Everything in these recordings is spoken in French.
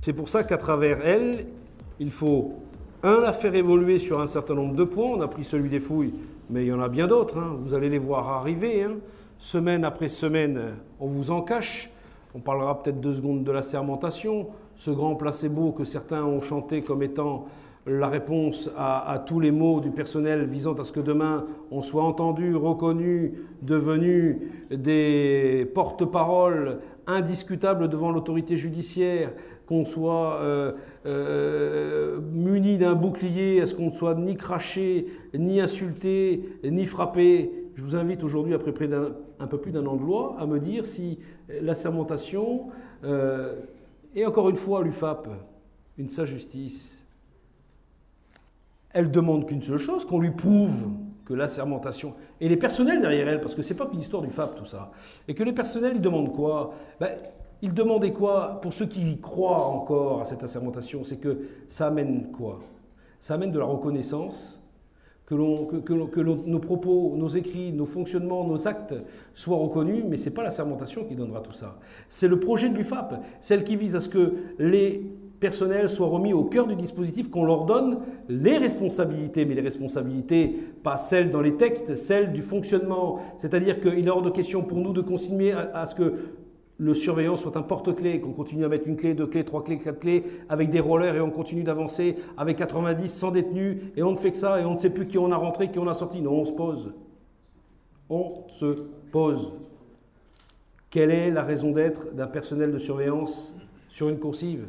C'est pour ça qu'à travers elle, il faut, la faire évoluer sur un certain nombre de points. On a pris celui des fouilles, mais il y en a bien d'autres. Vous allez les voir arriver. Semaine après semaine, on vous en cache. On parlera peut-être 2 secondes de la sermentation, ce grand placebo que certains ont chanté comme étant la réponse à tous les maux du personnel visant à ce que demain on soit entendu, reconnu, devenu des porte-paroles indiscutables devant l'autorité judiciaire, qu'on soit muni d'un bouclier, à ce qu'on ne soit ni craché, ni insulté, ni frappé. Je vous invite aujourd'hui, après un peu plus d'un an de loi, à me dire si la sermentation, et encore une fois l'UFAP, une sage justice, elle demande qu'une seule chose, qu'on lui prouve que la sermentation, et les personnels derrière elle, parce que ce n'est pas qu'une histoire du FAP tout ça, et que les personnels, ils demandent quoi? Ils demandaient quoi? Pour ceux qui croient encore à cette assermentation, c'est que ça amène quoi? Ça amène de la reconnaissance, que nos propos, nos écrits, nos fonctionnements, nos actes soient reconnus, mais ce n'est pas la sermentation qui donnera tout ça. C'est le projet de l'UFAP, celle qui vise à ce que les personnels soient remis au cœur du dispositif, qu'on leur donne les responsabilités, mais les responsabilités, pas celles dans les textes, celles du fonctionnement. C'est-à-dire qu'il est hors de question pour nous de continuer à ce que le surveillant soit un porte-clés, qu'on continue à mettre 1 clé, 2 clés, 3 clés, 4 clés, avec des rollers et on continue d'avancer avec 90, 100 détenus et on ne fait que ça et on ne sait plus qui on a rentré, qui on a sorti. Non, on se pose. On se pose. Quelle est la raison d'être d'un personnel de surveillance sur une coursive?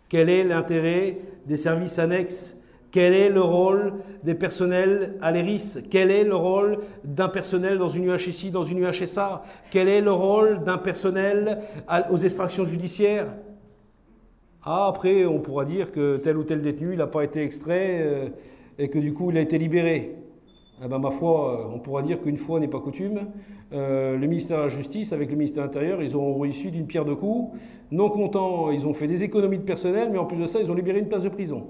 Quel est l'intérêt des services annexes? Quel est le rôle des personnels à l'ERIS? Quel est le rôle d'un personnel dans une UHSI, dans une UHSA? Quel est le rôle d'un personnel aux extractions judiciaires? Après, on pourra dire que tel ou tel détenu, il n'a pas été extrait et que du coup, il a été libéré. Ma foi, on pourra dire qu'une fois n'est pas coutume. Le ministère de la Justice, avec le ministère de l'Intérieur, ils ont reçu d'une pierre deux coups. Non contents, ils ont fait des économies de personnel, mais en plus de ça, ils ont libéré une place de prison.